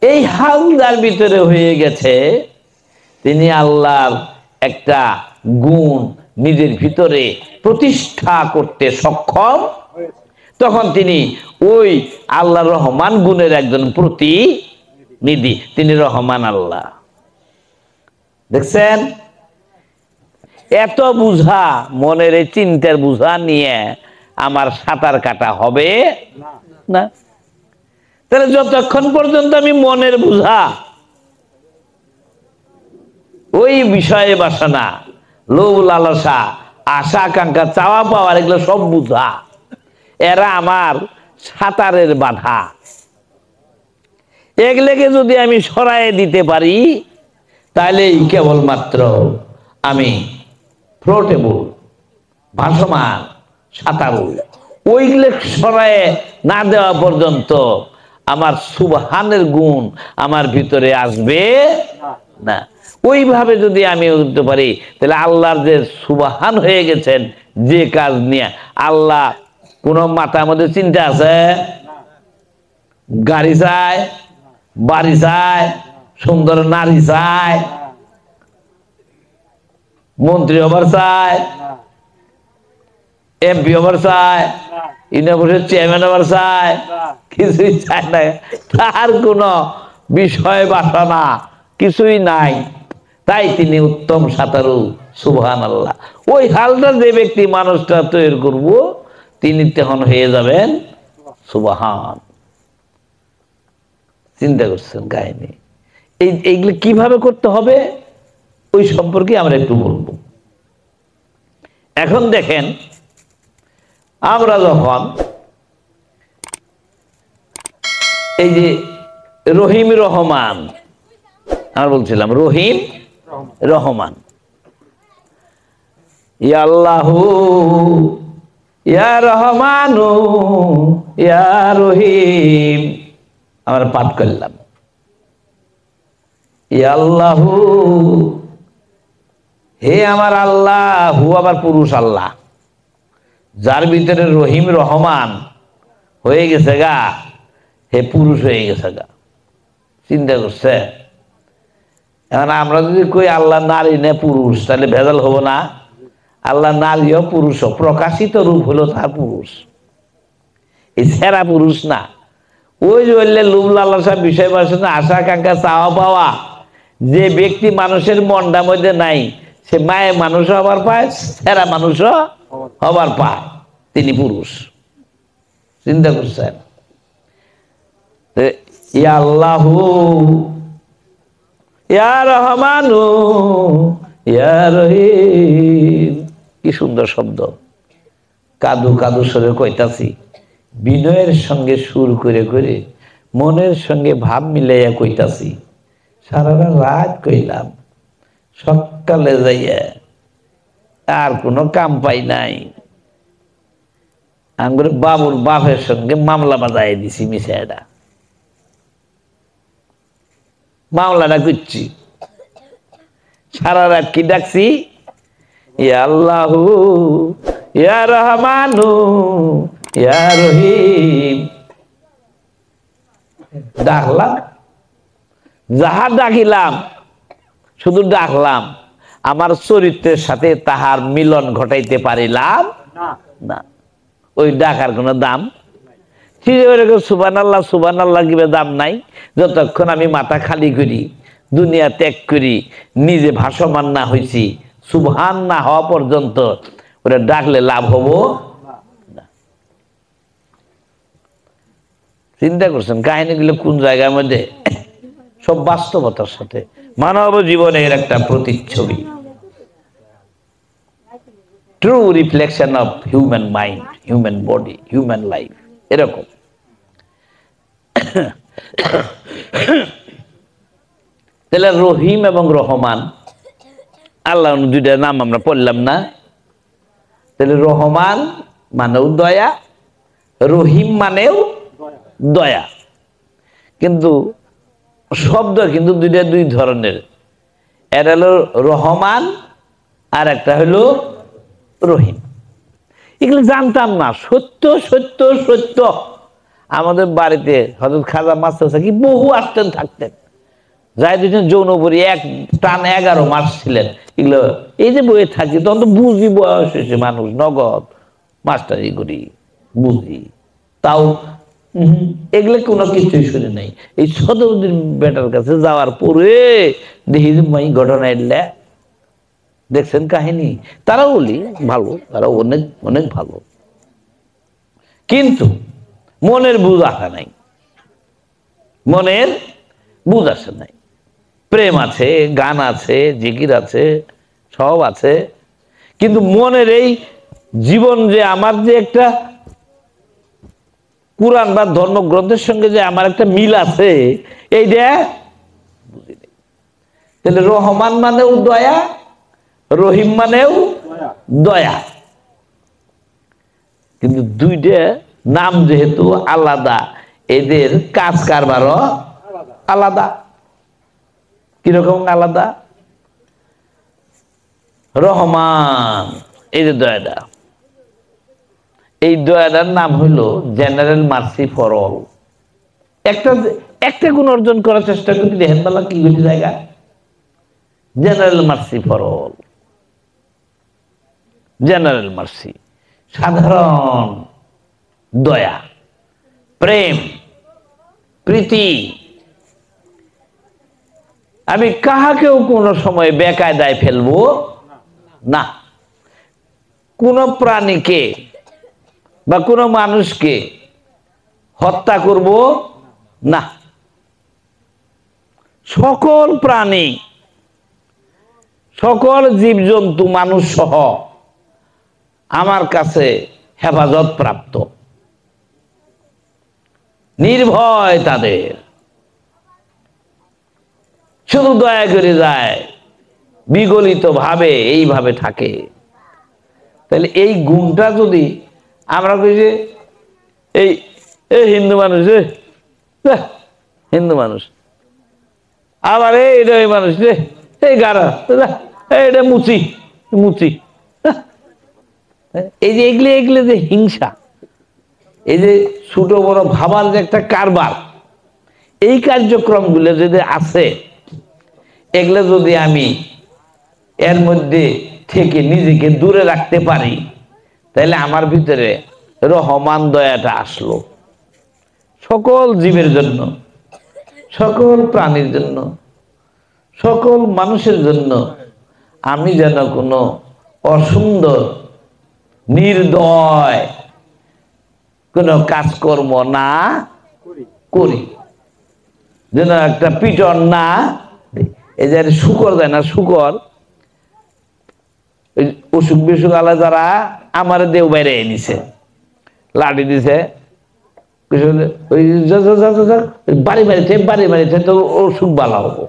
এই হাল যার ভিতরে হয়ে গেছে, তিনি আল্লাহর একটা গুণ নিজের ভিতরে প্রতিষ্ঠা করতে সক্ষম। তখন তিনি ওই আল্লাহ রহমান গুণের একজন প্রতিনিধি, তিনি রহমান আল্লাহ। দেখছেন, এত বুঝা, মনের এই চিন্তার বুঝা নিয়ে আমার সাঁতার কাটা হবে না। তাহলে যতক্ষণ পর্যন্ত আমি মনের বুঝা, ওই বিষয়ে বাসনা, লোভ লালসা, আশা আকাঙ্ক্ষা, চাওয়া পাওয়ার, এগুলো সব বুঝা, এরা আমার সাঁতারের বাধা। এগুলোকে যদি আমি সরাইয়ে দিতে পারি, তাহলেই কেবলমাত্র আমি ফ্লোটেবল, ভাসমান, সাঁতারু। ওইগুলো সরাইয়ে না দেওয়া পর্যন্ত আমার সুবহানের গুণ আমার ভিতরে আসবে না। ওইভাবে যদি আমি উঠতে পারি, তাহলে আল্লাহর যে সুবহান হয়ে গেছেন যে কাজ নিয়ে, আল্লাহ কোন মাথার মধ্যে চিন্তা আছে? গাড়ি চায়, বাড়ি চায়, সুন্দর নারী চায়, মন্ত্রী হবার চায়, এমপি হবার চায়, ইউনিভার্সিটির চেয়ারম্যান হবার চায়? কিছুই চায় না। তার কোন বিষয় বাসনা কিছুই নাই। তাই তিনি উত্তম সাঁতারু, সুবহানাল্লাহ। ওই হালটা যে ব্যক্তি মানুষটা তৈরি করব, তিনি তখন হয়ে যাবেন সুবহান। চিন্তা করছেন কাহিনী? এইগুলো কিভাবে করতে হবে ওই সম্পর্কে আমরা একটু বলবো। এখন দেখেন, আমরা যখন এই যে রহিম রহমান, আমরা বলছিলাম রহিম রহমান, ইয়া আল্লাহু ইয়া রহমানু ইয়া রহিম, আমরা পাঠ করলাম। ইয়া আল্লাহু, হে আমার আল্লাহ। হু আবার পুরুষ আল্লাহ, যার ভিতরে রহিম রহমান হয়ে গেছে গা, হে পুরুষ হয়ে গেছে গা। চিন্তা করছে? এখন আমরা যদি কই আল্লাহ নারী নে পুরুষ, তাহলে ভেজাল হবো না? আল্লাহ নারীও পুরুষও, প্রকাশিত রূপ হলো তার পুরুষ, এই সেরা পুরুষ না। ওই যে বললে লোভ লালসা, বিষয় বাসনা, আশা আকাঙ্ক্ষা, চাওয়া পাওয়া, যে ব্যক্তি মানুষের মনটা মধ্যে নাই, সে মায়ের মানুষও হবার পায়, সেরা মানুষও হবার পায়, তিনি পুরুষ। চিন্তা করছেন? ইয়া আল্লাহু ইয়া রহমানু ইয়া রহিম, কি সুন্দর শব্দ। কাদু কাদু সরে কইতাছি, বিনয়ের সঙ্গে সুর করে করে, মনের সঙ্গে ভাব মিলাইয়া কইতাছি। সারা রাত কইলাম, সকালে যাইয়া আর কোনো কাম পাই নাই। আমার বাবুর বাপের সঙ্গে মামলা বাজাই দিছি, মিশাইটা মামলাটা করছি। সারা রাত কি ডাকছি? ইয়া আল্লাহু ইয়া রহমানু ইয়া রহিম, ডাকলাম। যাহা ডাকিলাম, শুধু ডাকলাম, আমার চরিত্রের সাথে তাহার মিলন ঘটাইতে পারিলাম না। ওই ডাকার কোনো দাম? সুবহানাল্লাহ সুবহানাল্লাহ কিভাবে দাম নাই? যতক্ষণ আমি মাথা খালি করি, দুনিয়া ত্যাগ করি, নিজে ভাসমান না হয়েছি, সুবহান না হওয়া পর্যন্ত ওরা ডাকলে লাভ হবো না। চিন্তা করছেন কাহিনীগুলো কোন জায়গার মধ্যে? সব বাস্তবতার সাথে মানব জীবনের একটা প্রতিচ্ছবি, true reflection of human mind, human body, human life. এরকম তাহলে রহিম এবং রহমান, আল্লাহ দুইটা নাম আমরা পড়লাম না? তাহলে রহমান মানেও দয়া, রহিম মানেও দয়া। কিন্তু শব্দ কিন্তু দুইটা দুই ধরনের। এটা হলো রহমান, আর একটা হলো রহিম। এগুলো জানতাম না। সত্য সত্য সত্য, আমাদের বাড়িতে হযরত খাজা মাস্টার কি বহু আসতেন থাকতেন, যাই দুজন যৌনপুরী এক টান 11 মাস ছিলেন। এগুলো এই যে বইয়ে থাকি তখন তো বুঝি, বয়স হয়েছে মানুষ, নগদ মাস্টারি করি বুঝি, তাও এগুলো কোনো কিছুই শুনে নাই। এই সদরুদ্দিন বেটার কাছে যাওয়ার পরে দেখি যে ঘটনা এলে দেখছেন কাহিনী। তারা বলি ভালো, তারা অনেক অনেক ভালো, কিন্তু মনের বুঝ আসা নাই, মনের বুঝ আসে নাই। প্রেম আছে, গান আছে, জিকির আছে, সব আছে, কিন্তু মনের এই জীবন যে আমার যে একটা কুরআন বা ধর্মগ্রন্থের সঙ্গে যে আমার একটা মিল আছে এইটা বুঝিনি। তাহলে রহমান মানেও দয়া, রহিম মানেও দয়া, কিন্তু দুইটা নাম যেহেতু আলাদা, এদের কাজ কারবারও আলাদা। কিরকম আলাদা? রহমান এই যে দয়াটা, এই দয়াটার নাম হইল জেনারেল মার্সি ফর অল। একটা একটা গুণ অর্জন করার চেষ্টা করি, দেখেন বেলা কি হইতে জায়গা, general mercy for all. General mercy, সাধারণ দয়া, প্রেম, প্রীতি। আমি কাহাকেও কোনো সময় বেকায়দায় ফেলবো না, কোন প্রাণীকে বা কোনো মানুষকে হত্যা করব না। সকল প্রাণী, সকল জীবজন্তু, মানুষ সহ আমার কাছে হেফাজত প্রাপ্ত, নির্ভয় তাদের, শুধু দয়া করে যায়, বিগলিত ভাবে এইভাবে থাকে। তাহলে এই গুণটা যদি আমরা কই যে এই এই হিন্দু মানুষ, হিন্দু মানুষ, আবার এইটা এই মানুষ রে, এই গাড়া, এইটা মুচি মুচি, এই যে এগুলো এগুলো যে হিংসা, এই যে ছোট বড় ভাবার যে একটা কারবার, এই কার্যক্রমগুলো যদি আছে, এগুলো যদি আমি এর মধ্যে থেকে নিজেকে দূরে রাখতে পারি, তাহলে আমার ভিতরে রহমান দয়াটা আসলো সকল জীবের জন্য, সকল প্রাণীর জন্য, সকল মানুষের জন্য। আমি যেন কোনো অসুন্দর, নির্দয় কোনো কাজকর্ম না করি, যেন একটা পিটন না। এই যে শুকর দেয় না, শুকর অসুখ বিসুখ আলা যারা আমার দেও বাইরে নিছে, লাঠি দিছে, ওই বাড়ি বাড়িতে বাড়ি বাড়িতে তো অসুখ ভালো হবো।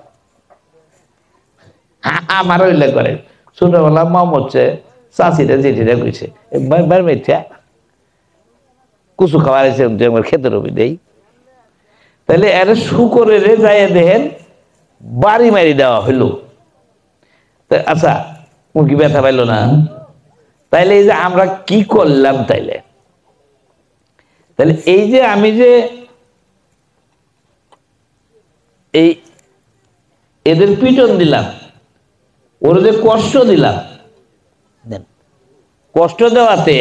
আমার ওইলে করে ছোটবেলা মম হচ্ছে চাষিরা জেঠিরা কইছে বাড়ি বাড়িতে কুচু খাওয়ার আমার খেতে রবি দেই। তাহলে এর শুকরের যাইয়া দেখেন বাড়ি মারি দেওয়া হইল। আচ্ছা মুরগি ব্যথা পাইল না, তাইলে এই যে আমরা কি করলাম, তাইলে তাহলে এই যে আমি যে এই এদের পিটন দিলাম, ওর যে কষ্ট দিলাম, কষ্ট দেওয়াতে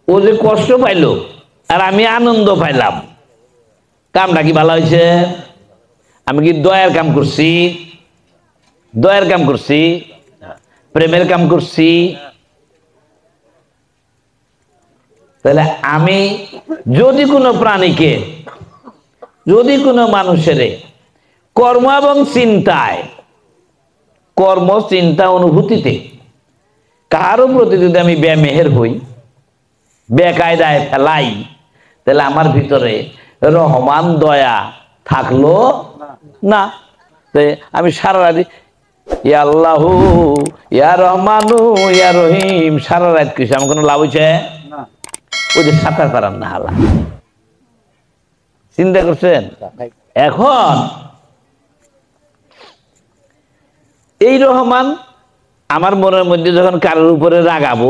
ও যে কষ্ট পাইলো আর আমি আনন্দ পাইলাম, কামটা কি ভালো হয়েছে? আমি কি দয়ার কাম করছি? দয়ার কাম করছি, প্রেমের কাম করছি। তাহলে আমি যদি কোনো প্রাণীকে, যদি কোনো মানুষের কর্ম এবং চিন্তায়, কর্ম চিন্তা অনুভূতিতে কারো প্রতি যদি আমি বেমেহের হই, বেকায়দায় ফেলাই, তাহলে আমার ভিতরে রহমান দয়া থাকলো না। আমি সারা রাত ইয়া আল্লাহু ইয়া রহমানু ইয়া রহিম সারা রাত কইছি, আমার কোনো লাভ হয়েছে? ওই যে সাঁতার পারান না হালা, চিন্তা করছেন? এখন এই রহমান আমার মনের মধ্যে যখন কারোর উপরে রাগাবো,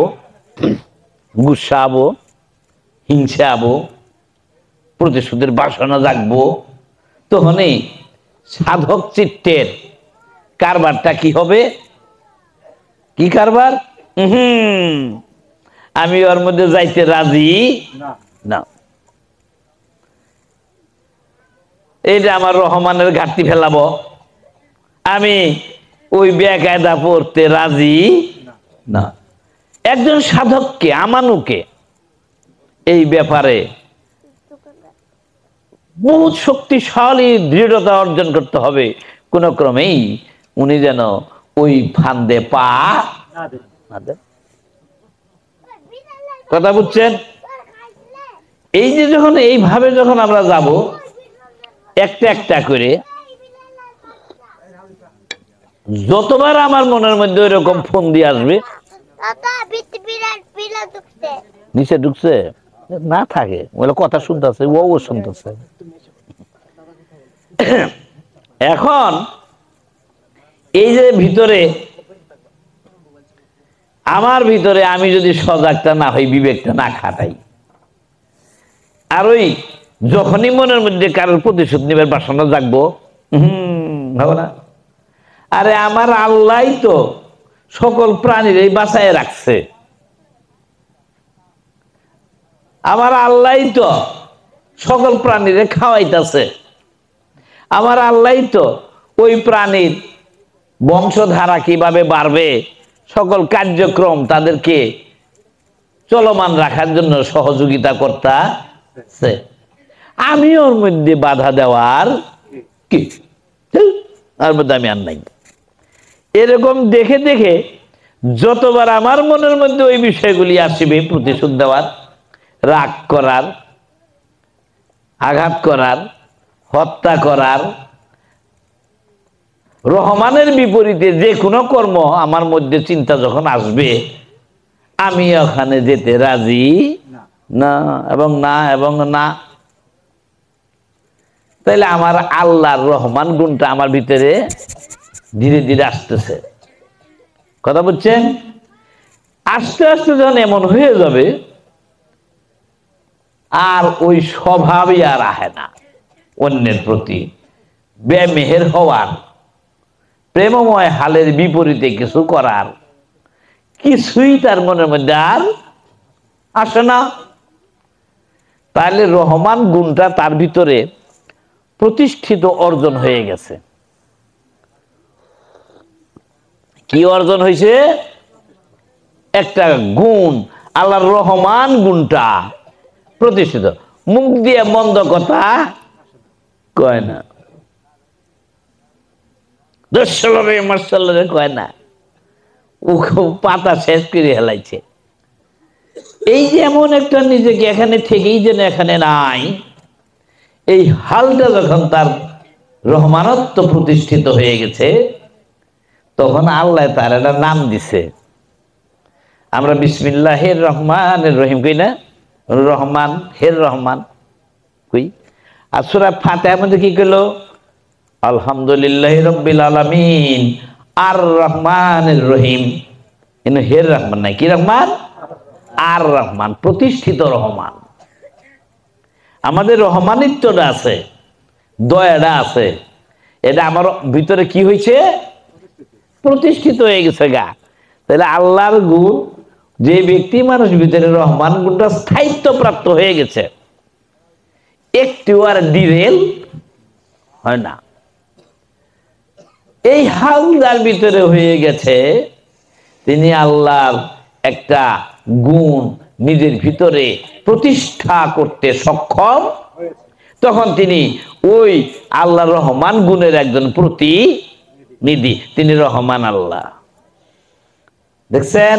গুসাবো, হিংসাবো, প্রতিশোধের বাসনা জাগবো, তখনই সাধক চিত্তের কারবারটা কি হবে? কি কারবার? আমি ওর মধ্যে যাইতে রাজি না। এইটা আমার রহমানের ঘাটতি ফেলাবো, আমি ওই বেকায়দা পড়তে রাজি না। একজন সাধককে, আমানুকে এই ব্যাপারে বহুত শক্তিশালী দৃঢ়তা অর্জন করতে হবে, কোন ক্রমেই উনি যেন ওই ফান্দে পা না দেন। কথা বুঝছেন? এই যে যখন এইভাবে যখন আমরা যাব একটা একটা করে, যতবার আমার মনের মধ্যে ওই রকম ফোন দিয়ে আসবে, নিচে ঢুকছে না থাকে বলে কথা শুনতেছে, ও শুনতেছে। এখন এই যে ভিতরে, আমার ভিতরে আমি যদি সজাগটা না হই, বিবেকটা না খাটাই, আর ওই যখনই মনের মধ্যে কারোর প্রতিশোধ নিবার বাসনা জাগবো, হবে না। আরে আমার আল্লাহ তো সকল প্রাণীর বাঁচায় রাখছে, আমার আল্লাহ তো সকল প্রাণীরে খাওয়াইতেছে, আমার আল্লাহ তো ওই প্রাণীর বংশধারা কিভাবে বাড়বে, সকল কার্যক্রম তাদেরকে চলমান রাখার জন্য সহযোগিতা করতেছে। আমি ওর মধ্যে বাধা দেওয়ার কি, আর মধ্যে আমি আর নাই। এরকম দেখে দেখে যতবার আমার মনের মধ্যে ওই বিষয়গুলি আসবে, প্রতিশোধ দেওয়ার, রাগ করার, আঘাত করার, হত্যা করার, রহমানের বিপরীতে যে কোনো কর্ম আমার মধ্যে চিন্তা যখন আসবে, আমি ওখানে যেতে রাজি না এবং না এবং না। তাইলে আমার আল্লাহর রহমান গুণটা আমার ভিতরে ধীরে ধীরে আসতেছে। কথা বুঝছেন? আস্তে আস্তে যখন এমন হয়ে যাবে, আর ওই স্বভাবই আর আহে না অন্যের প্রতি বেমেহের হওয়ার, প্রেমময় হালের বিপরীতে কিছু করার, কিছুই তার মনের মধ্যে আর আসে না। তাহলে রহমান গুণটা তার ভিতরে প্রতিষ্ঠিত অর্জন হয়ে গেছে। কি অর্জন হয়েছে? একটা গুণ, আল্লাহর রহমান গুণটা প্রতিষ্ঠিত। মুখ দিয়ে মন্দ কথা কয় না, কয় না, ও পাতা শেষ করে হেলাইছে। এই যে এমন একটা নিজেকে এখানে থেকেই যেন এখানে নাই, এই হালটা যখন তার রহমানত্ব প্রতিষ্ঠিত হয়ে গেছে, তখন আল্লাহ তার একটা নাম দিছে। আমরা বিসমিল্লাহির রহমানির রহিম কই না? রহমান হের রহমান কই। আর সূরা ফাতিহার মধ্যে কি কইলো? আলহামদুলিল্লাহি রাব্বিল আলামিন আর রহমানির রহিম। ইনো হের রহমান নাই, কি রহমান? আর রহমান, প্রতিষ্ঠিত রহমান। আমাদের রহমানিত্বটা আছে, দয়াটা আছে, এটা আমার ভিতরে কি হয়েছে? প্রতিষ্ঠিত হয়ে গেছে গা। তাহলে আল্লাহর গুণ, যে ব্যক্তি মানুষ ভিতরে রহমান গুণটা স্থায়িত্ব প্রাপ্ত হয়ে গেছে, একটু আর ডিরেল হয় না। এই হাল যার ভিতরে হয়ে গেছে, তিনি আল্লাহর একটা গুণ নিজের ভিতরে প্রতিষ্ঠা করতে সক্ষম, তখন তিনি ওই আল্লাহ রহমান গুণের একজন প্রতিনিধি, তিনি রহমান আল্লাহ। দেখছেন?